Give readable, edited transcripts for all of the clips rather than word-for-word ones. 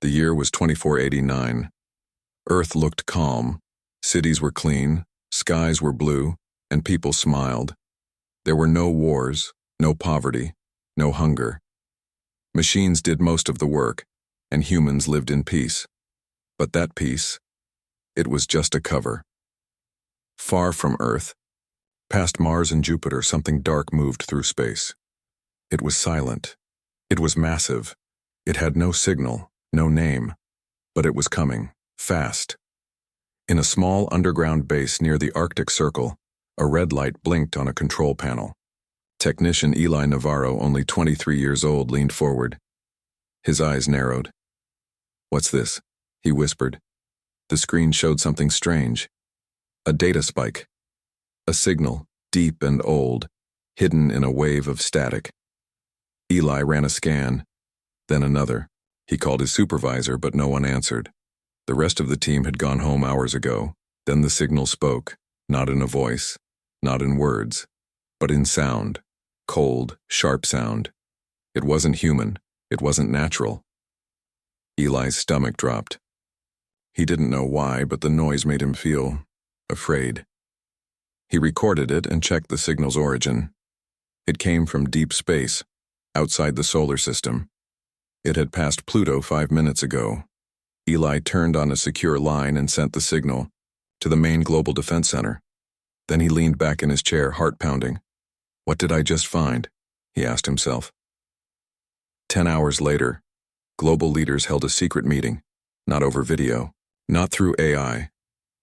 The year was 2489. Earth looked calm. Cities were clean, skies were blue, and people smiled. There were no wars, no poverty, no hunger. Machines did most of the work, and humans lived in peace. But that peace, it was just a cover. Far from Earth, past Mars and Jupiter, something dark moved through space. It was silent. It was massive. It had no signal, no name, but it was coming, fast. In a small underground base near the Arctic Circle, a red light blinked on a control panel. Technician Eli Navarro, only 23 years old, leaned forward. His eyes narrowed. "What's this?" he whispered. The screen showed something strange. A data spike. A signal, deep and old, hidden in a wave of static. Eli ran a scan, then another. He called his supervisor, but no one answered. The rest of the team had gone home hours ago. Then the signal spoke, not in a voice, not in words, but in sound. Cold, sharp sound. It wasn't human. It wasn't natural. Eli's stomach dropped. He didn't know why, but the noise made him feel afraid. He recorded it and checked the signal's origin. It came from deep space, outside the solar system. It had passed Pluto 5 minutes ago. Eli turned on a secure line and sent the signal to the main Global Defense Center. Then he leaned back in his chair, heart pounding. What did I just find? He asked himself. 10 hours later, global leaders held a secret meeting, not over video, not through AI.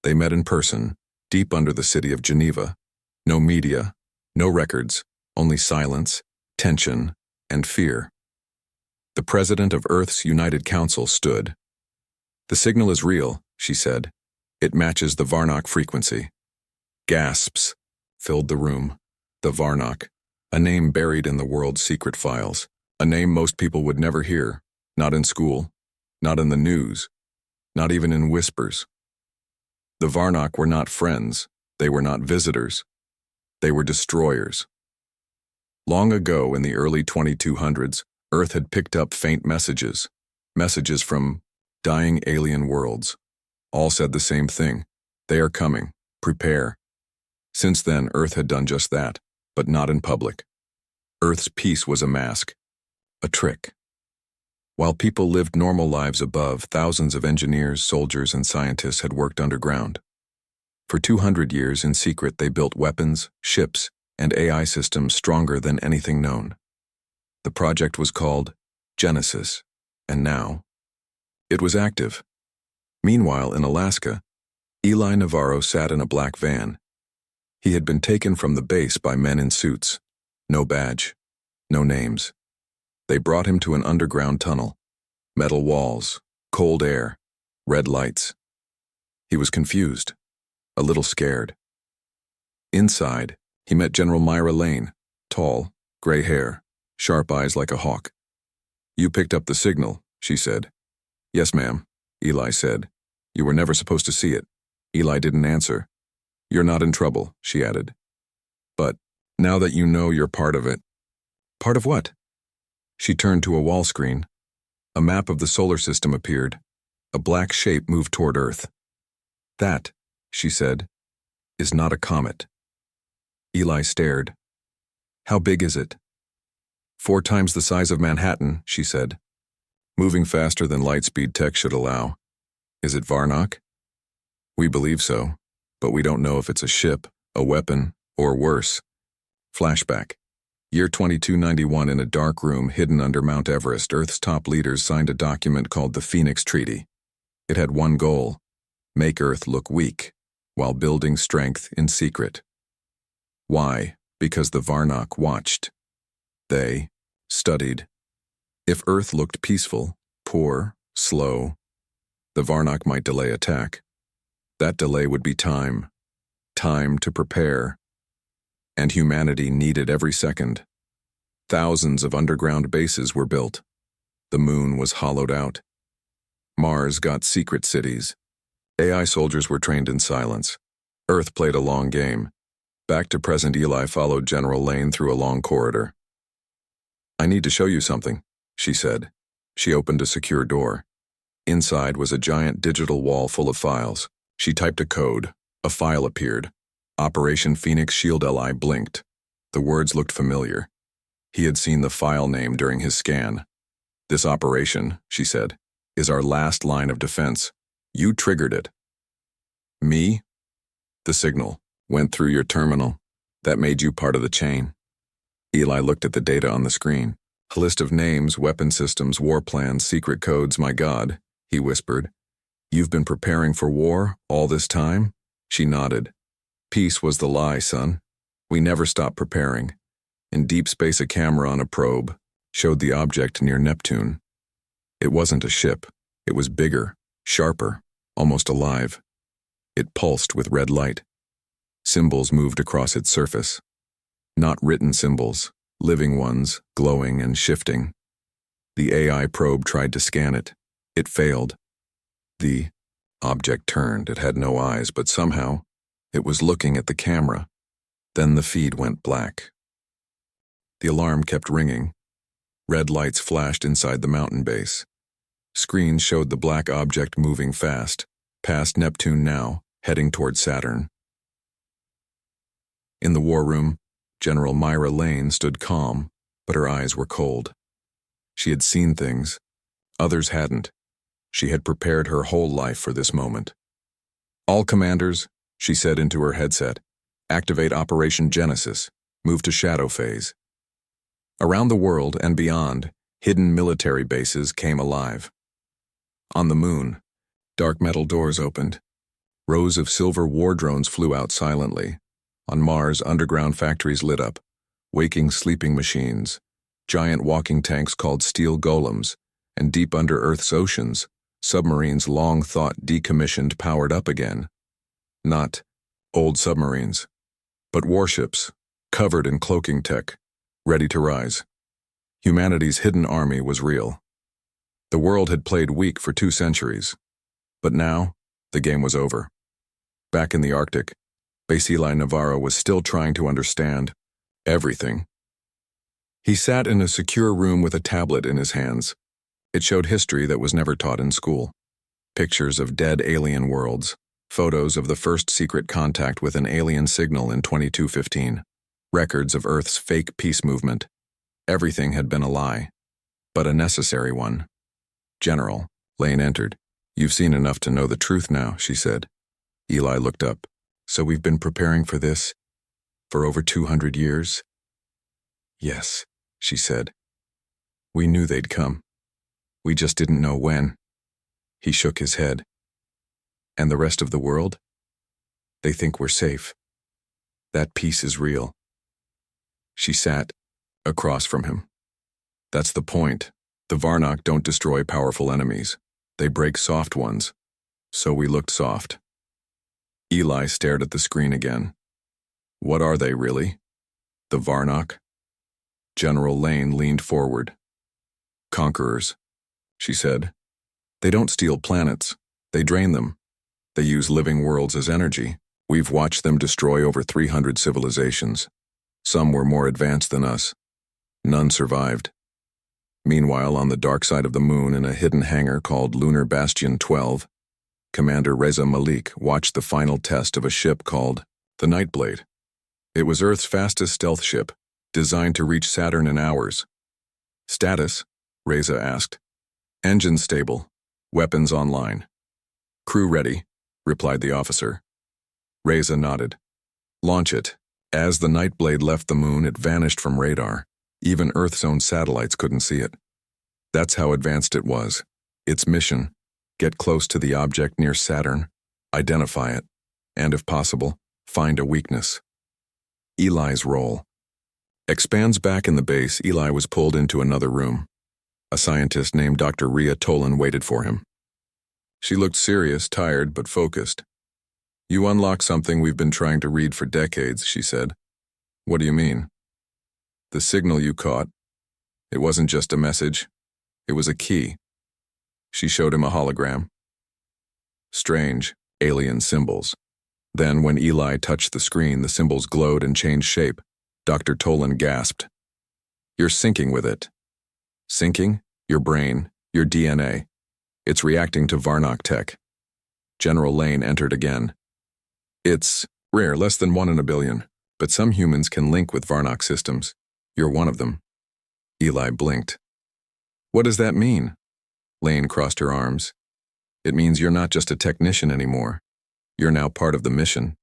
They met in person, deep under the city of Geneva. No media, no records, only silence, tension, and fear. The president of Earth's United Council stood. "The signal is real," she said. "It matches the Varnock frequency." Gasps filled the room. The Varnock, a name buried in the world's secret files, a name most people would never hear, not in school, not in the news, not even in whispers. The Varnock were not friends. They were not visitors. They were destroyers. Long ago, in the early 2200s, Earth had picked up faint messages from dying alien worlds. All said the same thing: they are coming, prepare. Since then, Earth had done just that, but not in public. Earth's peace was a mask, a trick. While people lived normal lives above, thousands of engineers, soldiers, and scientists had worked underground. For 200 years, in secret, they built weapons, ships, and AI systems stronger than anything known. The project was called Genesis, and now it was active. Meanwhile, in Alaska, Eli Navarro sat in a black van. He had been taken from the base by men in suits. No badge, no names. They brought him to an underground tunnel. Metal walls, cold air, red lights. He was confused, a little scared. Inside, he met General Myra Lane, tall, gray hair, sharp eyes like a hawk. "You picked up the signal," she said. "Yes, ma'am," Eli said. "You were never supposed to see it." Eli didn't answer. "You're not in trouble," she added. "But now that you know you're part of it." "Part of what?" She turned to a wall screen. A map of the solar system appeared. A black shape moved toward Earth. "That," she said, "is not a comet." Eli stared. "How big is it?" 4 times the size of Manhattan," she said. "Moving faster than light-speed tech should allow." "Is it Varnock?" "We believe so, but we don't know if it's a ship, a weapon, or worse." Flashback. Year 2291, in a dark room hidden under Mount Everest, Earth's top leaders signed a document called the Phoenix Treaty. It had one goal: make Earth look weak, while building strength in secret. Why? Because the Varnock watched. They studied. If Earth looked peaceful, poor, slow, the Varnock might delay attack. That delay would be time. Time to prepare. And humanity needed every second. Thousands of underground bases were built. The moon was hollowed out. Mars got secret cities. AI soldiers were trained in silence. Earth played a long game. Back to present, Eli followed General Lane through a long corridor. "I need to show you something," she said. She opened a secure door. Inside was a giant digital wall full of files. She typed a code. A file appeared. Operation Phoenix Shield LI blinked. The words looked familiar. He had seen the file name during his scan. "This operation," she said, "is our last line of defense. You triggered it." "Me?" "The signal went through your terminal. That made you part of the chain." Eli looked at the data on the screen. "A list of names, weapon systems, war plans, secret codes, my God," he whispered. "You've been preparing for war all this time?" She nodded. "Peace was the lie, son. We never stopped preparing." In deep space, a camera on a probe showed the object near Neptune. It wasn't a ship. It was bigger, sharper, almost alive. It pulsed with red light. Symbols moved across its surface. Not written symbols, living ones, glowing and shifting. The AI probe tried to scan it. It failed. The object turned. It had no eyes, but somehow it was looking at the camera. Then the feed went black. The alarm kept ringing. Red lights flashed inside the mountain base. Screens showed the black object moving fast, past Neptune now, heading toward Saturn. In the war room, General Myra Lane stood calm, but her eyes were cold. She had seen things. Others hadn't. She had prepared her whole life for this moment. "All commanders," she said into her headset, "activate Operation Genesis. Move to shadow phase." Around the world and beyond, hidden military bases came alive. On the moon, dark metal doors opened. Rows of silver war drones flew out silently. On Mars, underground factories lit up, waking sleeping machines, giant walking tanks called steel golems, and deep under Earth's oceans, submarines long thought decommissioned powered up again. Not old submarines, but warships, covered in cloaking tech, ready to rise. Humanity's hidden army was real. The world had played weak for 2 centuries, but now the game was over. Back in the Arctic, Base Eli Navarro was still trying to understand everything. He sat in a secure room with a tablet in his hands. It showed history that was never taught in school. Pictures of dead alien worlds, photos of the first secret contact with an alien signal in 2215, records of Earth's fake peace movement. Everything had been a lie, but a necessary one. "General," Lane entered. "You've seen enough to know the truth now," she said. Eli looked up. "So we've been preparing for this for over 200 years?" "Yes," she said. "We knew they'd come. We just didn't know when." He shook his head. "And the rest of the world? They think we're safe. That peace is real." She sat across from him. "That's the point. The Varnok don't destroy powerful enemies. They break soft ones. So we looked soft." Eli stared at the screen again. "What are they, really? The Varnok?" General Lane leaned forward. "Conquerors," she said. "They don't steal planets. They drain them. They use living worlds as energy. We've watched them destroy over 300 civilizations. Some were more advanced than us. None survived. Meanwhile, on the dark side of the moon in a hidden hangar called Lunar Bastion 12, Commander Reza Malik watched the final test of a ship called the Nightblade. It was Earth's fastest stealth ship, designed to reach Saturn in hours. "Status?" Reza asked. "Engine stable. Weapons online." "Crew ready," replied the officer. Reza nodded. "Launch it." As the Nightblade left the moon, it vanished from radar. Even Earth's own satellites couldn't see it. That's how advanced it was. Its mission: get close to the object near Saturn, identify it, and if possible, find a weakness. Eli's role. Expands back in the base, Eli was pulled into another room. A scientist named Dr. Rhea Tolan waited for him. She looked serious, tired, but focused. "You unlocked something we've been trying to read for decades," she said. "What do you mean?" "The signal you caught. It wasn't just a message. It was a key." She showed him a hologram. Strange, alien symbols. Then, when Eli touched the screen, the symbols glowed and changed shape. Dr. Tolan gasped. "You're syncing with it." "Syncing? Your brain, your DNA. It's reacting to Varnock tech. General Lane entered again. It's rare, less than 1 in a billion, but some humans can link with Varnock systems. You're one of them. Eli blinked. What does that mean? Lane crossed her arms. It means you're not just a technician anymore. You're now part of the mission.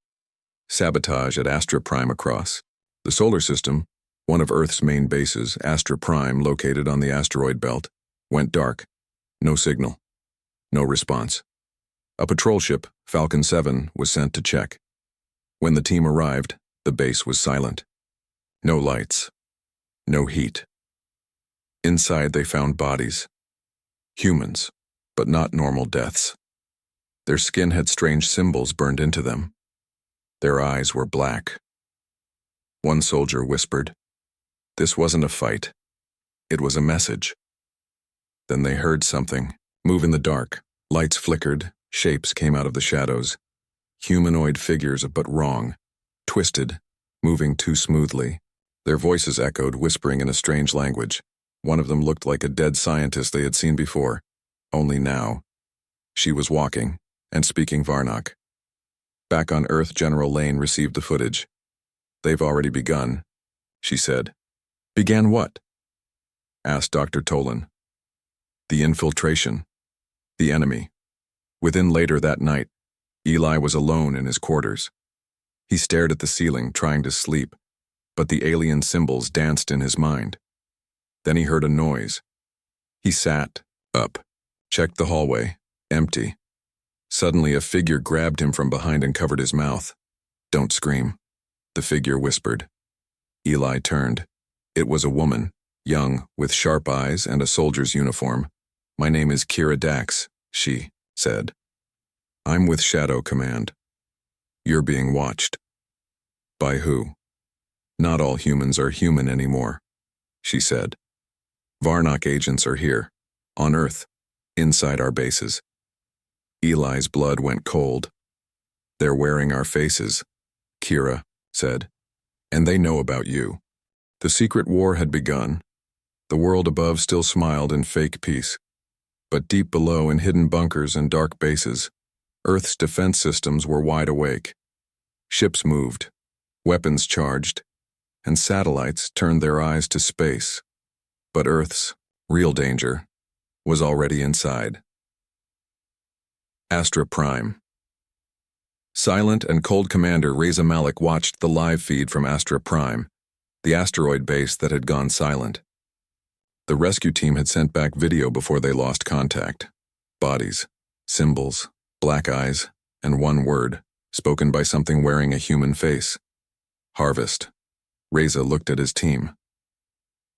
Sabotage at Astra Prime across. The solar system, one of Earth's main bases, Astra Prime, located on the asteroid belt, went dark. No signal. No response. A patrol ship, Falcon 7, was sent to check. When the team arrived, the base was silent. No lights. No heat. Inside they found bodies. Humans, but not normal deaths. Their skin had strange symbols burned into them. Their eyes were black. One soldier whispered, "This wasn't a fight. It was a message." Then they heard something move in the dark. Lights flickered, shapes came out of the shadows. Humanoid figures, but wrong, twisted, moving too smoothly. Their voices echoed, whispering in a strange language. One of them looked like a dead scientist they had seen before. Only now, she was walking and speaking Varnock. Back on Earth, General Lane received the footage. "They've already begun," she said. "Began what?" asked Dr. Tolan. "The infiltration. The enemy." Within later that night, Eli was alone in his quarters. He stared at the ceiling, trying to sleep, but the alien symbols danced in his mind. Then he heard a noise. He sat up, checked the hallway, empty. Suddenly, a figure grabbed him from behind and covered his mouth. "Don't scream," the figure whispered. Eli turned. It was a woman, young, with sharp eyes and a soldier's uniform. "My name is Kira Dax," she said. "I'm with Shadow Command. You're being watched." "By who?" "Not all humans are human anymore," she said. "Varnock agents are here, on Earth, inside our bases." Eli's blood went cold. "They're wearing our faces," Kira said. "And they know about you." The secret war had begun. The world above still smiled in fake peace. But deep below, in hidden bunkers and dark bases, Earth's defense systems were wide awake. Ships moved, weapons charged, and satellites turned their eyes to space. But Earth's real danger was already inside. Astra Prime. Silent and cold Commander Reza Malik watched the live feed from Astra Prime, the asteroid base that had gone silent. The rescue team had sent back video before they lost contact. Bodies, symbols, black eyes, and one word, spoken by something wearing a human face. "Harvest." Reza looked at his team.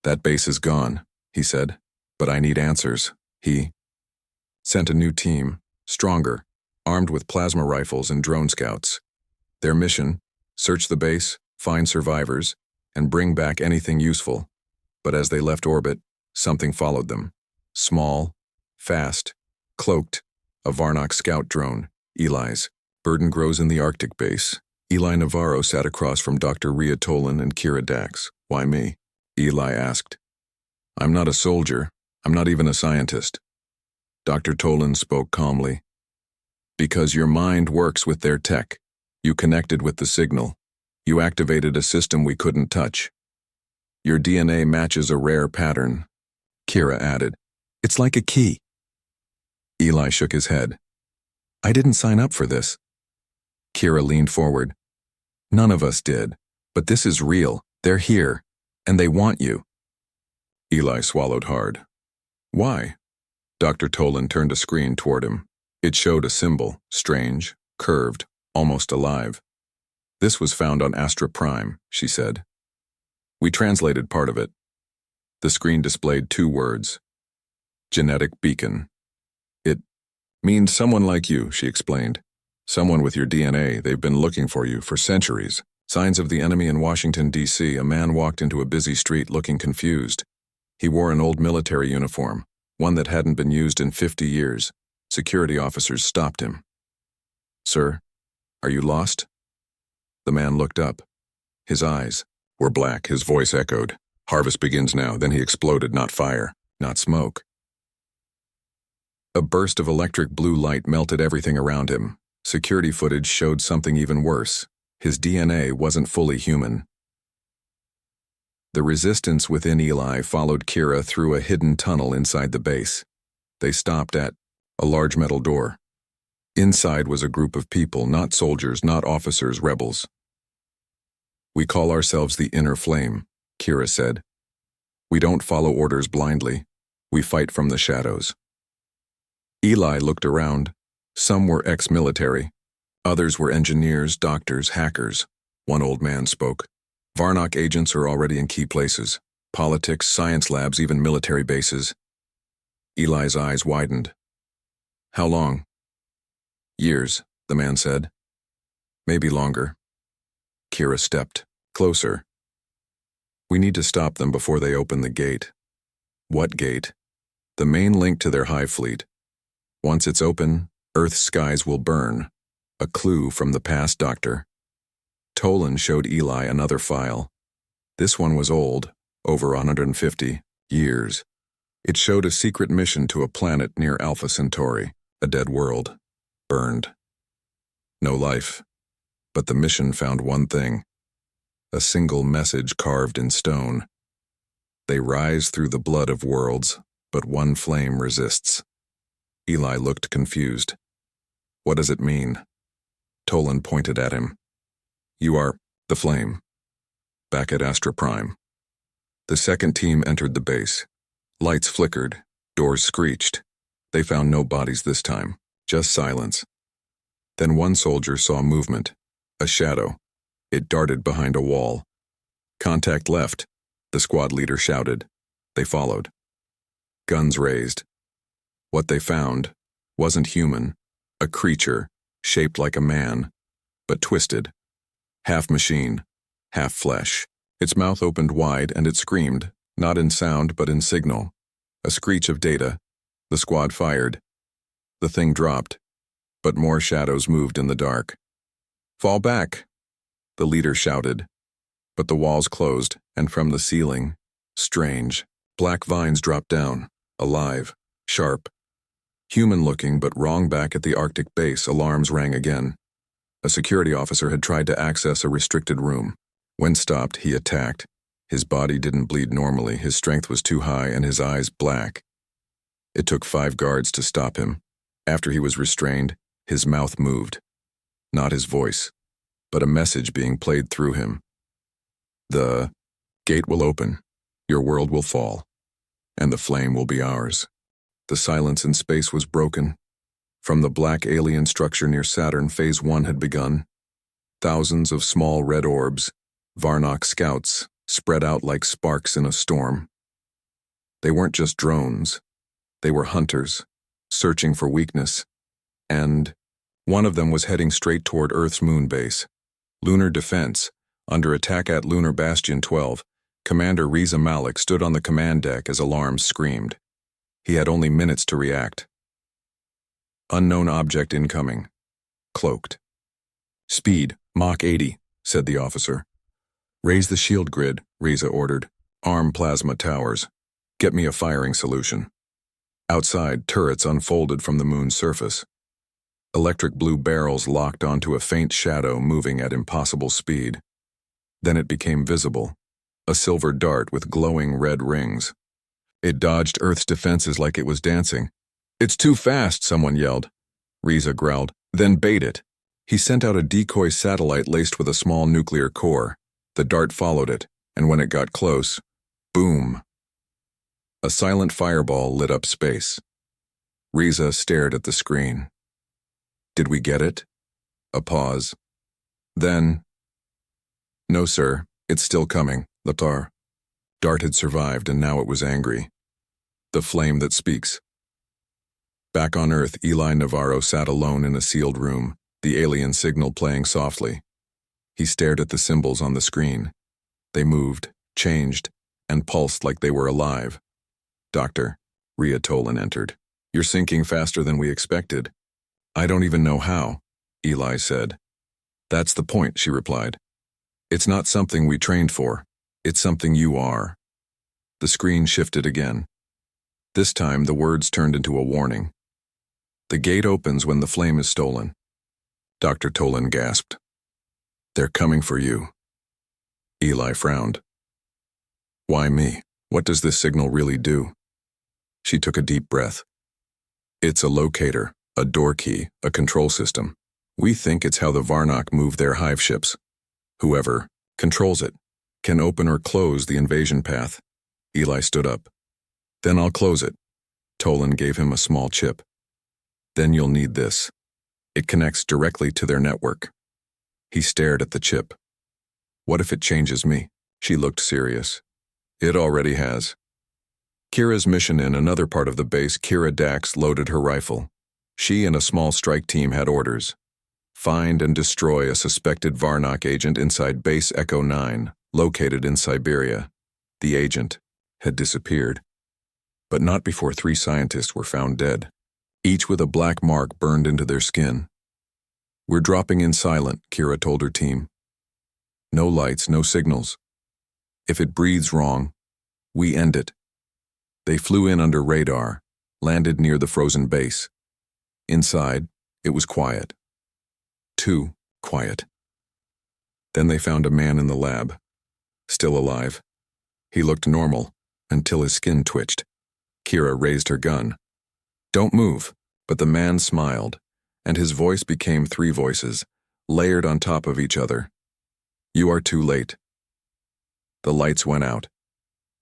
"That base is gone," he said, "but I need answers." He sent a new team, stronger, armed with plasma rifles and drone scouts. Their mission: search the base, find survivors, and bring back anything useful. But as they left orbit, something followed them. Small, fast, cloaked, a Varnock scout drone, Eli's. "Burden grows in the Arctic base." Eli Navarro sat across from Dr. Rhea Tolan and Kira Dax. "Why me?" Eli asked. "I'm not a soldier. I'm not even a scientist." Dr. Tolan spoke calmly. "Because your mind works with their tech. You connected with the signal. You activated a system we couldn't touch. Your DNA matches a rare pattern," Kira added. "It's like a key." Eli shook his head. "I didn't sign up for this." Kira leaned forward. "None of us did, but this is real. They're here, and they want you." Eli swallowed hard. "Why?" Dr. Tolan turned a screen toward him. It showed a symbol, strange, curved, almost alive. "This was found on Astra Prime," she said. "We translated part of it." The screen displayed 2 words. "Genetic beacon." "It means someone like you," she explained. "Someone with your DNA. They've been looking for you for centuries." Signs of the enemy in Washington, D.C. A man walked into a busy street looking confused. He wore an old military uniform, one that hadn't been used in 50 years. Security officers stopped him. "Sir, are you lost?" The man looked up. His eyes were black. His voice echoed. "Harvest begins now." Then he exploded. "Not fire, not smoke. A burst of electric blue light melted everything around him. Security footage showed something even worse. His DNA wasn't fully human. The resistance within Eli followed Kira through a hidden tunnel inside the base. They stopped at a large metal door. Inside was a group of people, not soldiers, not officers, rebels. "We call ourselves the Inner Flame," Kira said. "We don't follow orders blindly. We fight from the shadows." Eli looked around. Some were ex-military. Others were engineers, doctors, hackers. One old man spoke. "Varnock agents are already in key places. Politics, science labs, even military bases." Eli's eyes widened. "How long?" "Years," the man said. "Maybe longer." Kira stepped closer. "We need to stop them before they open the gate." "What gate?" "The main link to their hive fleet. Once it's open, Earth's skies will burn." A clue from the past, Doctor. Tolan showed Eli another file. This one was old, over 150 years. It showed a secret mission to a planet near Alpha Centauri, a dead world. Burned. No life. But the mission found one thing. A single message carved in stone. "They rise through the blood of worlds, but one flame resists." Eli looked confused. "What does it mean?" Tolan pointed at him. "You are the flame." Back at Astra Prime. The second team entered the base. Lights flickered, doors screeched. They found no bodies this time, just silence. Then one soldier saw movement, a shadow. It darted behind a wall. "Contact left," the squad leader shouted. They followed. Guns raised. What they found wasn't human, a creature shaped like a man, but twisted. Half machine, half flesh. Its mouth opened wide and it screamed, not in sound but in signal. A screech of data. The squad fired. The thing dropped, but more shadows moved in the dark. "Fall back," the leader shouted. But the walls closed, and from the ceiling, strange, black vines dropped down, alive, sharp. Human-looking but wrong. Back at the Arctic base, alarms rang again. A security officer had tried to access a restricted room. When stopped, he attacked. His body didn't bleed normally, his strength was too high, and his eyes black. It took 5 guards to stop him. After he was restrained, his mouth moved. Not his voice, but a message being played through him. "The gate will open, your world will fall, and the flame will be ours." The silence in space was broken. From the black alien structure near Saturn, Phase 1 had begun. Thousands of small red orbs, Varnock scouts, spread out like sparks in a storm. They weren't just drones. They were hunters, searching for weakness. And one of them was heading straight toward Earth's moon base. Lunar Defense, under attack at Lunar Bastion 12, Commander Reza Malik stood on the command deck as alarms screamed. He had only minutes to react. "Unknown object incoming." Cloaked. "Speed, Mach 80, said the officer. "Raise the shield grid," Reza ordered. "Arm plasma towers. Get me a firing solution." Outside, turrets unfolded from the moon's surface. Electric blue barrels locked onto a faint shadow moving at impossible speed. Then it became visible, a silver dart with glowing red rings. It dodged Earth's defenses like it was dancing. "It's too fast," someone yelled. Reza growled, "Then bait it." He sent out a decoy satellite laced with a small nuclear core. The dart followed it, and when it got close, boom. A silent fireball lit up space. Reza stared at the screen. "Did we get it?" A pause. Then, "No, sir, it's still coming, Latar." Dart had survived, and now it was angry. The flame that speaks. Back on Earth, Eli Navarro sat alone in a sealed room, the alien signal playing softly. He stared at the symbols on the screen. They moved, changed, and pulsed like they were alive. "Doctor," Rhea Tolan entered. "You're sinking faster than we expected." "I don't even know how," Eli said. "That's the point," she replied. "It's not something we trained for. It's something you are." The screen shifted again. This time, the words turned into a warning. The gate opens when the flame is stolen. Dr. Tolan gasped. They're coming for you. Eli frowned. Why me? What does this signal really do? She took a deep breath. It's a locator, a door key, a control system. We think it's how the Varnock move their hive ships. Whoever controls it can open or close the invasion path. Eli stood up. Then I'll close it. Tolan gave him a small chip. Then you'll need this. It connects directly to their network. He stared at the chip. What if it changes me? She looked serious. It already has. Kira's mission in another part of the base, Kira Dax loaded her rifle. She and a small strike team had orders. Find and destroy a suspected Varnock agent inside Base Echo 9, located in Siberia. The agent had disappeared. But not before 3 scientists were found dead, each with a black mark burned into their skin. We're dropping in silent, Kira told her team. No lights, no signals. If it breathes wrong, we end it. They flew in under radar, landed near the frozen base. Inside, it was quiet. Too quiet. Then they found a man in the lab, still alive. He looked normal until his skin twitched. Kira raised her gun. Don't move, but the man smiled, and his voice became 3 voices, layered on top of each other. You are too late. The lights went out,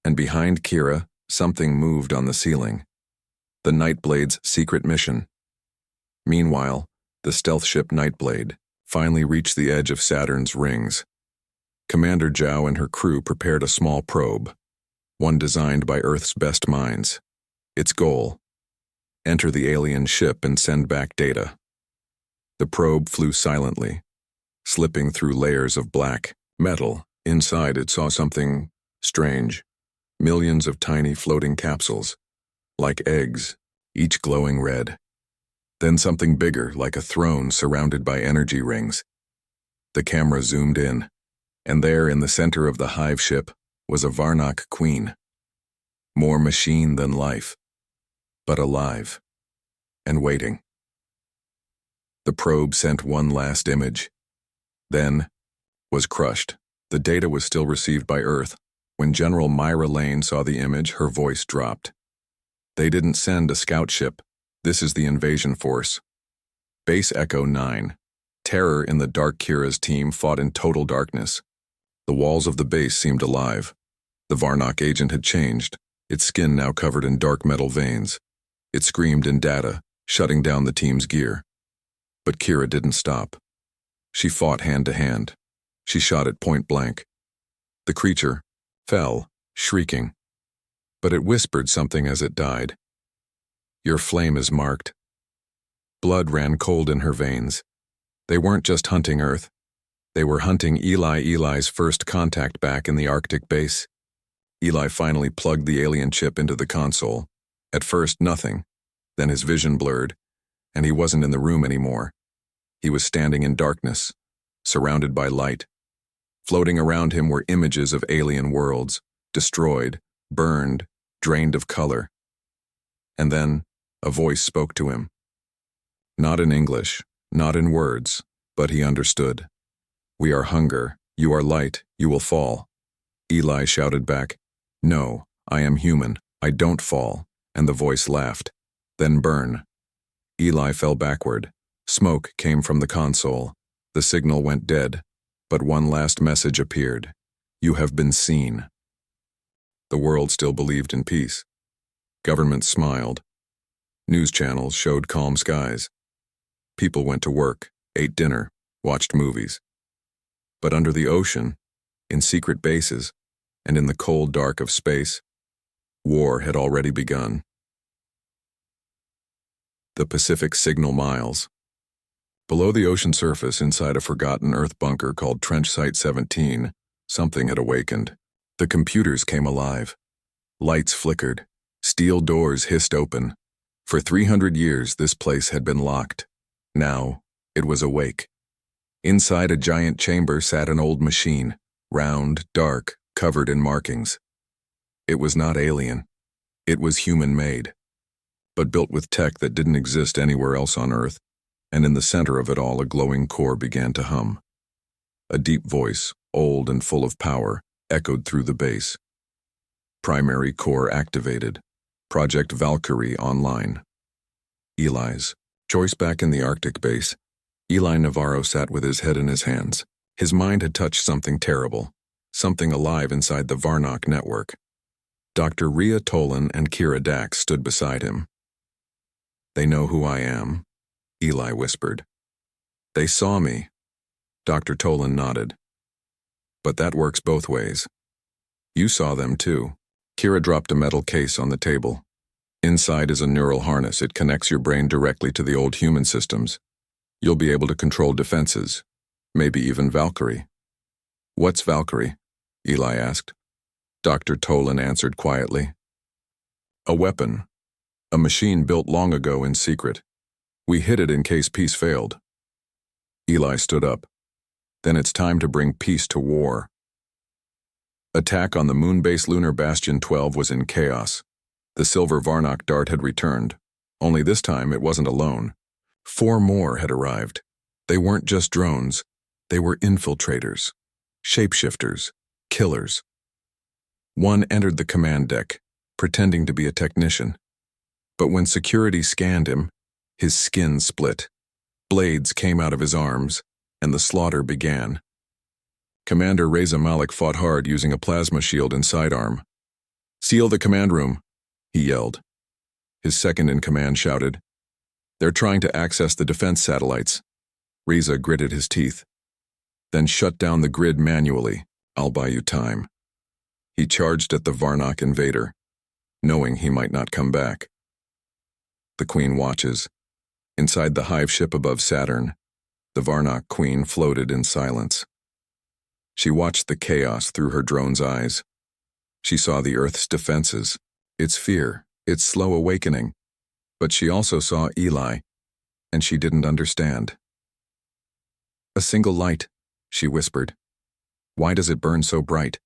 and behind Kira, something moved on the ceiling. The Nightblade's secret mission. Meanwhile, the stealth ship Nightblade finally reached the edge of Saturn's rings. Commander Zhao and her crew prepared a small probe, one designed by Earth's best minds. Its goal: enter the alien ship and send back data. The probe flew silently, slipping through layers of black metal. Inside it saw something strange. Millions of tiny floating capsules, like eggs, each glowing red. Then something bigger, like a throne surrounded by energy rings. The camera zoomed in, and there in the center of the hive ship was a Varnock queen. More machine than life, but alive, and waiting. The probe sent one last image, then was crushed. The data was still received by Earth. When General Myra Lane saw the image, her voice dropped. They didn't send a scout ship. This is the invasion force. Base Echo 9. Terror in the dark. Kira's team fought in total darkness. The walls of the base seemed alive. The Varnock agent had changed, its skin now covered in dark metal veins. It screamed in data, shutting down the team's gear. But Kira didn't stop. She fought hand to hand. She shot at point blank. The creature fell, shrieking. But it whispered something as it died. Your flame is marked. Blood ran cold in her veins. They weren't just hunting Earth. They were hunting Eli's first contact back in the Arctic base. Eli finally plugged the alien chip into the console. At first, nothing. Then his vision blurred, and he wasn't in the room anymore. He was standing in darkness, surrounded by light. Floating around him were images of alien worlds, destroyed, burned, drained of color. And then, a voice spoke to him. Not in English, not in words, but he understood. We are hunger, you are light, you will fall. Eli shouted back, No, I am human, I don't fall, and the voice laughed. Then burn. Eli fell backward. Smoke came from the console. The signal went dead, but one last message appeared. You have been seen. The world still believed in peace. Governments smiled. News channels showed calm skies. People went to work, ate dinner, watched movies. But under the ocean, in secret bases, and in the cold dark of space, war had already begun. The Pacific Signal Miles. Below the ocean surface, inside a forgotten Earth bunker called Trench Site 17, something had awakened. The computers came alive. Lights flickered. Steel doors hissed open. For 300 years, this place had been locked. Now, it was awake. Inside a giant chamber sat an old machine, round, dark, covered in markings. It was not alien. It was human-made. but built with tech that didn't exist anywhere else on Earth, and in the center of it all a glowing core began to hum. A deep voice, old and full of power, echoed through the base. Primary core activated. Project Valkyrie online. Eli's. Choice back in the Arctic base. Eli Navarro sat with his head in his hands. His mind had touched something terrible, something alive inside the Varnock network. Dr. Rhea Tolan and Kira Dax stood beside him. "They know who I am," Eli whispered. "They saw me." Dr. Tolan nodded. "But that works both ways. You saw them too." Kira dropped a metal case on the table. "Inside is a neural harness. It connects your brain directly to the old human systems. You'll be able to control defenses, maybe even Valkyrie." "What's Valkyrie?" Eli asked. Dr. Tolan answered quietly. "A weapon. A machine built long ago in secret. We hid it in case peace failed." Eli stood up. "Then it's time to bring peace to war." Attack on the moon-base Lunar Bastion 12 was in chaos. The silver Varnock dart had returned. Only this time it wasn't alone. 4 more had arrived. They weren't just drones. They were infiltrators, shapeshifters, killers. One entered the command deck, pretending to be a technician. But when security scanned him, his skin split. Blades came out of his arms, and the slaughter began. Commander Reza Malik fought hard using a plasma shield and sidearm. "Seal the command room," he yelled. His second-in-command shouted, "They're trying to access the defense satellites." Reza gritted his teeth. "Then shut down the grid manually. I'll buy you time." He charged at the Varnock invader, knowing he might not come back. The Queen watches. Inside the hive ship above Saturn, the Varnock Queen floated in silence. She watched the chaos through her drone's eyes. She saw the Earth's defenses, its fear, its slow awakening. But she also saw Eli, and she didn't understand. "A single light," she whispered. "Why does it burn so bright?"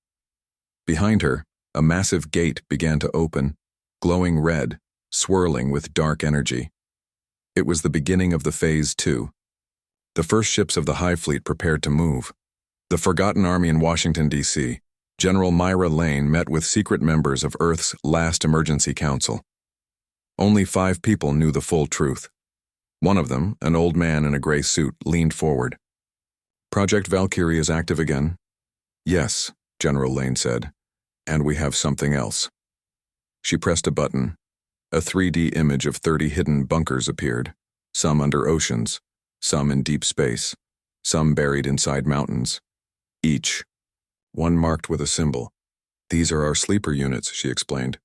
Behind her, a massive gate began to open, glowing red, swirling with dark energy. It was the beginning of the Phase 2. The first ships of the Hive Fleet prepared to move. The Forgotten Army in Washington, D.C., General Myra Lane met with secret members of Earth's last emergency council. Only 5 people knew the full truth. One of them, an old man in a gray suit, leaned forward. "Project Valkyrie is active again?" "Yes," General Lane said, "and we have something else." She pressed a button. A 3D image of 30 hidden bunkers appeared, some under oceans, some in deep space, some buried inside mountains. Each, one marked with a symbol. "These are our sleeper units," she explained.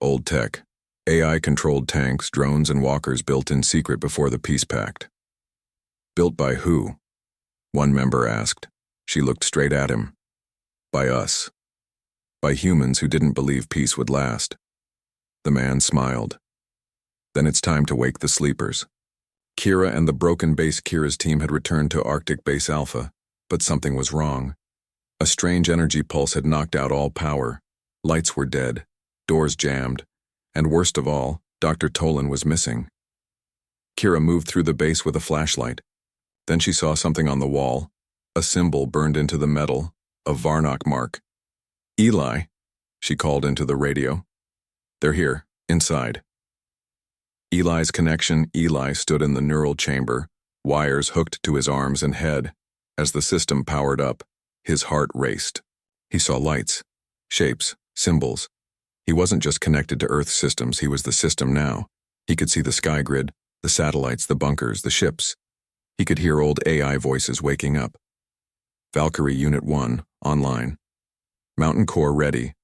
"Old tech. AI-controlled tanks, drones, and walkers built in secret before the peace pact." "Built by who?" one member asked. She looked straight at him. "By us. By humans who didn't believe peace would last." The man smiled. "Then it's time to wake the sleepers." Kira and the broken base Kira's team had returned to Arctic Base Alpha, but something was wrong. A strange energy pulse had knocked out all power. Lights were dead, doors jammed, and worst of all, Dr. Tolan was missing. Kira moved through the base with a flashlight. Then she saw something on the wall, a symbol burned into the metal, a Varnock mark. "Eli," she called into the radio. "They're here, inside." Eli's connection. Eli stood in the neural chamber, wires hooked to his arms and head. As the system powered up, his heart raced. He saw lights, shapes, symbols. He wasn't just connected to Earth systems, he was the system now. He could see the sky grid, the satellites, the bunkers, the ships. He could hear old AI voices waking up. "Valkyrie Unit 1, online. Mountain Core ready.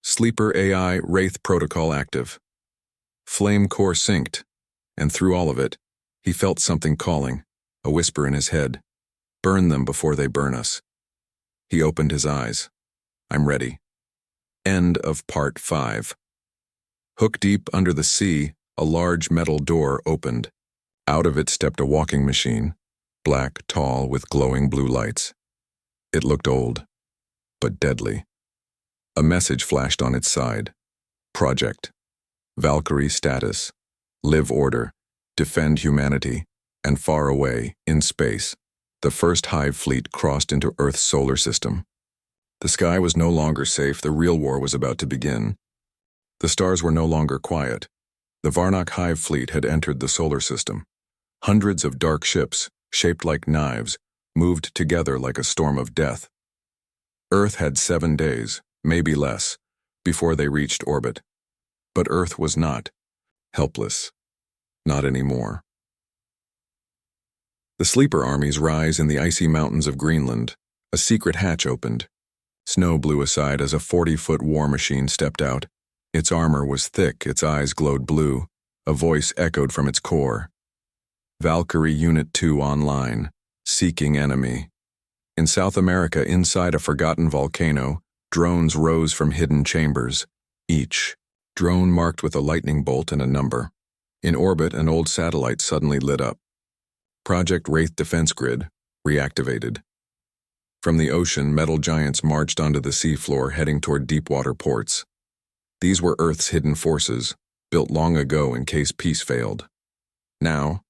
Sleeper AI Wraith Protocol active." Flame core synced, and through all of it, he felt something calling, a whisper in his head. "Burn them before they burn us." He opened his eyes. "I'm ready." End of Part 5. Hook deep under the sea, a large metal door opened. Out of it stepped a walking machine, black, tall, with glowing blue lights. It looked old, but deadly. A message flashed on its side. Project. Valkyrie status. live order, defend humanity, and far away, in space, the first hive fleet crossed into Earth's solar system. The sky was no longer safe, the real war was about to begin. The stars were no longer quiet. The Varnock hive fleet had entered the solar system. Hundreds of dark ships, shaped like knives, moved together like a storm of death. Earth had 7 days, maybe less, before they reached orbit. But Earth was not helpless. Not anymore. The sleeper armies rise in the icy mountains of Greenland. A secret hatch opened. Snow blew aside as a 40-foot war machine stepped out. Its armor was thick, its eyes glowed blue. A voice echoed from its core. Valkyrie Unit 2 online, seeking enemy. In South America, inside a forgotten volcano, drones rose from hidden chambers, each drone marked with a lightning bolt and a number. In orbit, an old satellite suddenly lit up. Project Wraith Defense Grid, reactivated. From the ocean, metal giants marched onto the seafloor, heading toward deep-water ports. These were Earth's hidden forces, built long ago in case peace failed. Now,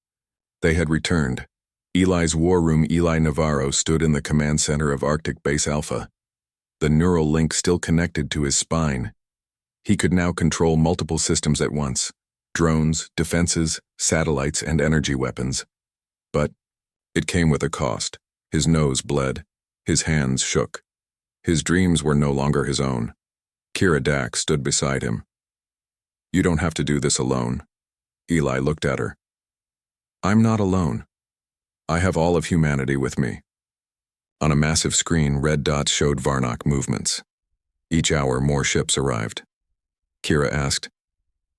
they had returned. Eli's war room, Eli Navarro, stood in the command center of Arctic Base Alpha. The neural link still connected to his spine. He could now control multiple systems at once: drones, defenses, satellites, and energy weapons. But it came with a cost. His nose bled. His hands shook. His dreams were no longer his own. Kira Dax stood beside him. "You don't have to do this alone." Eli looked at her. "I'm not alone. I have all of humanity with me." On a massive screen, red dots showed Varnock movements. Each hour, more ships arrived. Kira asked,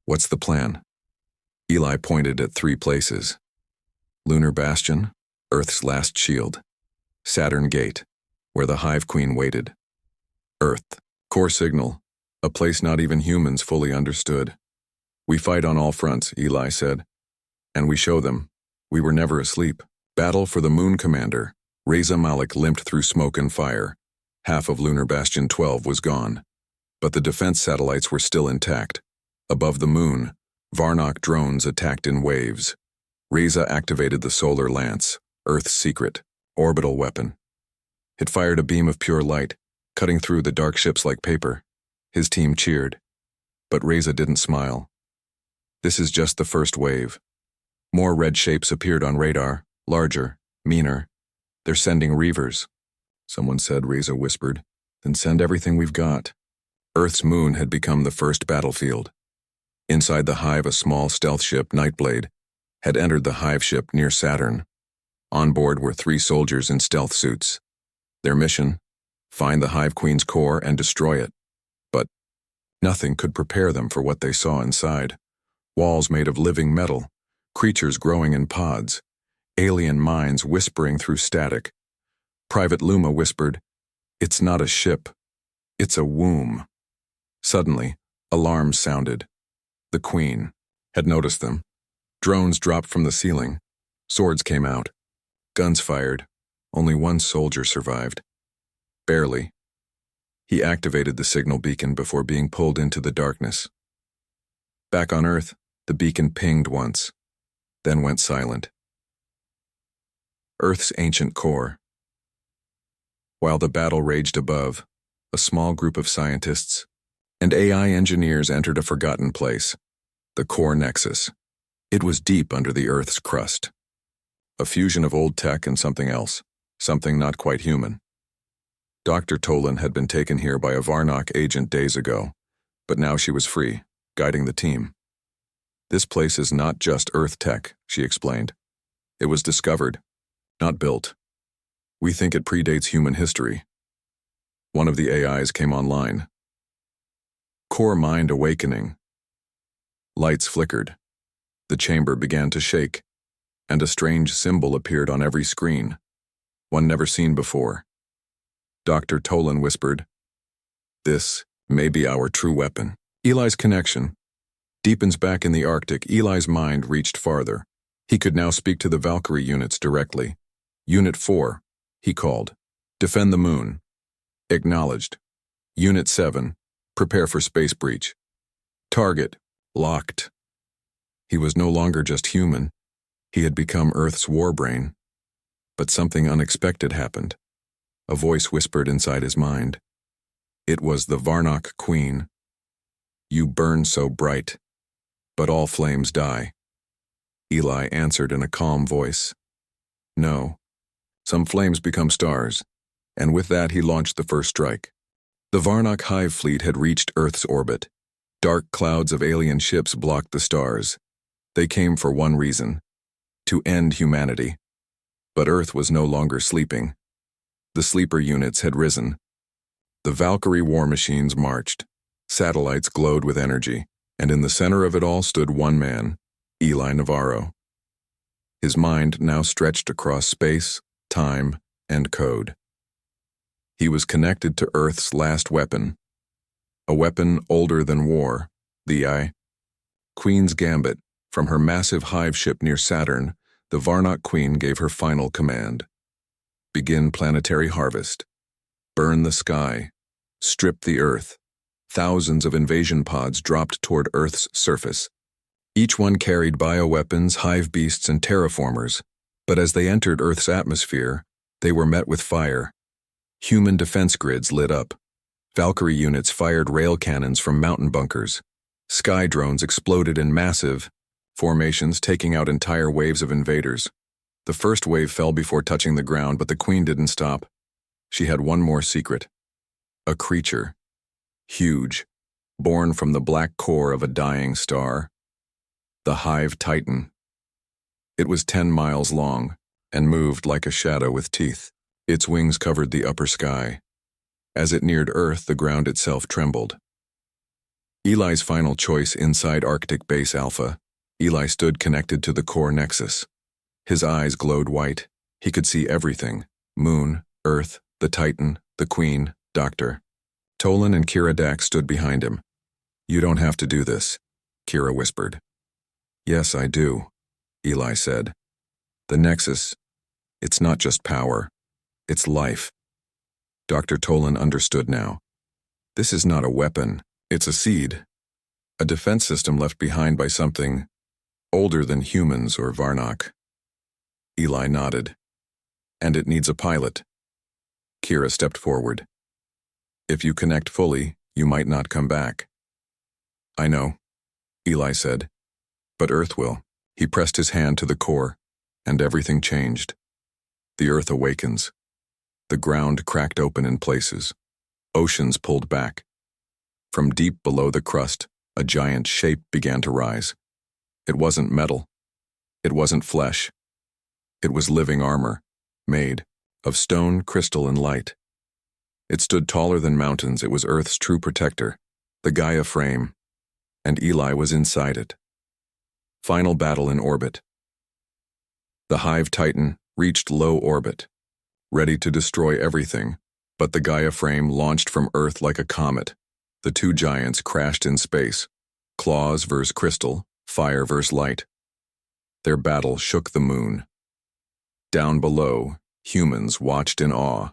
"What's the plan?" Eli pointed at 3 places. Lunar Bastion, Earth's last shield. Saturn Gate, where the Hive Queen waited. Earth, core signal, a place not even humans fully understood. "We fight on all fronts," Eli said. "And we show them. We were never asleep." Battle for the Moon Commander. Reza Malik limped through smoke and fire. Half of Lunar Bastion 12 was gone. But the defense satellites were still intact. Above the moon, Varnock drones attacked in waves. Reza activated the Solar Lance, Earth's secret, orbital weapon. It fired a beam of pure light, cutting through the dark ships like paper. His team cheered. But Reza didn't smile. "This is just the first wave." More red shapes appeared on radar, larger, meaner. "They're sending Reavers," someone said. Reza whispered. "Then send everything we've got." Earth's moon had become the first battlefield. Inside the Hive, a small stealth ship, Nightblade, had entered the Hive ship near Saturn. On board were 3 soldiers in stealth suits. Their mission: find the Hive Queen's core and destroy it. But nothing could prepare them for what they saw inside. Walls made of living metal, creatures growing in pods, alien minds whispering through static. Private Luma whispered, "It's not a ship. It's a womb." Suddenly, alarms sounded. The Queen had noticed them. Drones dropped from the ceiling. Swords came out. Guns fired. Only 1 soldier survived. Barely. He activated the signal beacon before being pulled into the darkness. Back on Earth, the beacon pinged once, then went silent. Earth's ancient core. While the battle raged above, a small group of scientists and AI engineers entered a forgotten place, the core nexus. It was deep under the Earth's crust. A fusion of old tech and something else, something not quite human. Dr. Tolan had been taken here by a Varnock agent days ago, but now she was free, guiding the team. "This place is not just Earth tech," she explained. "It was discovered, not built. We think it predates human history." One of the AIs came online. Core mind awakening. Lights flickered. The chamber began to shake, and a strange symbol appeared on every screen, one never seen before. Dr. Tolan whispered, "This may be our true weapon." Eli's connection deepens back in the Arctic. Eli's mind reached farther. He could now speak to the Valkyrie units directly. "Unit 4, he called. "Defend the moon." "Acknowledged." "Unit 7, prepare for space breach." "Target, locked." He was no longer just human. He had become Earth's warbrain. But something unexpected happened. A voice whispered inside his mind. It was the Varnock Queen. You burn so bright, but all flames die. Eli answered in a calm voice. No. Some flames become stars, and with that he launched the first strike. The Varnock Hive fleet had reached Earth's orbit. Dark clouds of alien ships blocked the stars. They came for one reason: to end humanity. But Earth was no longer sleeping. The sleeper units had risen. The Valkyrie war machines marched. Satellites glowed with energy, and in the center of it all stood one man, Eli Navarro. His mind now stretched across space, time, and code. He was connected to Earth's last weapon, a weapon older than war, the Queen's Gambit. From her massive hive ship near Saturn, the Varnock Queen gave her final command. Begin planetary harvest. Burn the sky. Strip the Earth. Thousands of invasion pods dropped toward Earth's surface. Each one carried bioweapons, hive beasts, and terraformers, but as they entered Earth's atmosphere, they were met with fire. Human defense grids lit up. Valkyrie units fired rail cannons from mountain bunkers. Sky drones exploded in massive formations, taking out entire waves of invaders. The first wave fell before touching the ground, but the Queen didn't stop. She had one more secret. A creature. Huge. Born from the black core of a dying star. The Hive Titan. It was 10 miles long and moved like a shadow with teeth. Its wings covered the upper sky. As it neared Earth, the ground itself trembled. Eli's final choice inside Arctic Base Alpha. Eli stood connected to the core nexus. His eyes glowed white. He could see everything: Moon, Earth, the Titan, the Queen, Doctor. Tolan and Kira Dax stood behind him. You don't have to do this, Kira whispered. Yes, I do, Eli said. The nexus, it's not just power, it's life. Dr. Tolan understood now. This is not a weapon, it's a seed. A defense system left behind by something older than humans or Varnock. Eli nodded. And it needs a pilot. Kira stepped forward. If you connect fully, you might not come back. I know, Eli said. But Earth will. He pressed his hand to the core, and everything changed. The Earth awakens. The ground cracked open in places. Oceans pulled back. From deep below the crust, a giant shape began to rise. It wasn't metal. It wasn't flesh. It was living armor, made of stone, crystal, and light. It stood taller than mountains. It was Earth's true protector, the Gaia frame, and Eli was inside it. Final battle in orbit. The Hive Titan reached low orbit, ready to destroy everything, but the Gaia frame launched from Earth like a comet. The two giants crashed in space, claws versus crystal, fire versus light. Their battle shook the moon. Down below, humans watched in awe.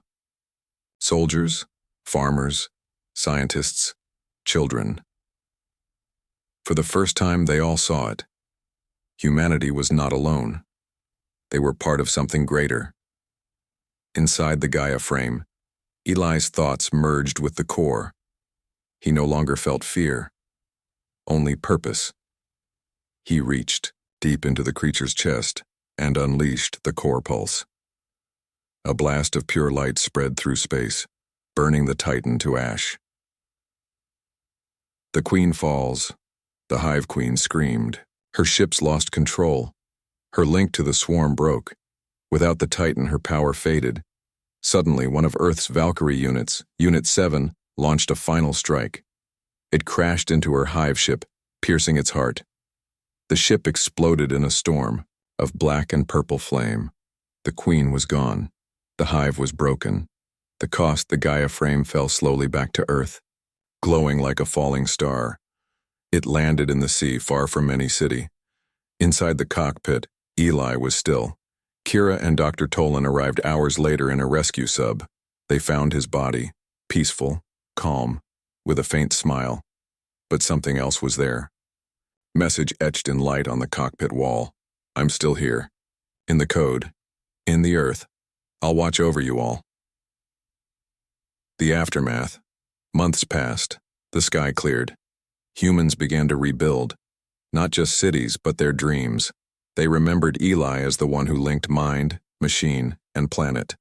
Soldiers, farmers, scientists, children. For the first time, they all saw it. Humanity was not alone. They were part of something greater. Inside the Gaia frame, Eli's thoughts merged with the core. He no longer felt fear, only purpose. He reached deep into the creature's chest and unleashed the core pulse. A blast of pure light spread through space, burning the Titan to ash. The Queen falls. The Hive Queen screamed. Her ships lost control. Her link to the swarm broke. Without the Titan, her power faded. Suddenly, one of Earth's Valkyrie units, Unit 7, launched a final strike. It crashed into her hive ship, piercing its heart. The ship exploded in a storm of black and purple flame. The Queen was gone. The hive was broken. The Gaia frame fell slowly back to Earth, glowing like a falling star. It landed in the sea far from any city. Inside the cockpit, Eli was still. Kira and Dr. Tolan arrived hours later in a rescue sub. They found his body, peaceful, calm, with a faint smile. But something else was there. Message etched in light on the cockpit wall. I'm still here. In the code. In the Earth. I'll watch over you all. The aftermath. Months passed. The sky cleared. Humans began to rebuild. Not just cities, but their dreams. They remembered Eli as the one who linked mind, machine, and planet.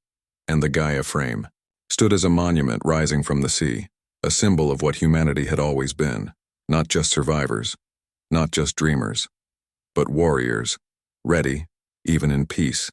And the Gaia frame stood as a monument rising from the sea, a symbol of what humanity had always been. Not just survivors, not just dreamers, but warriors, ready, even in peace,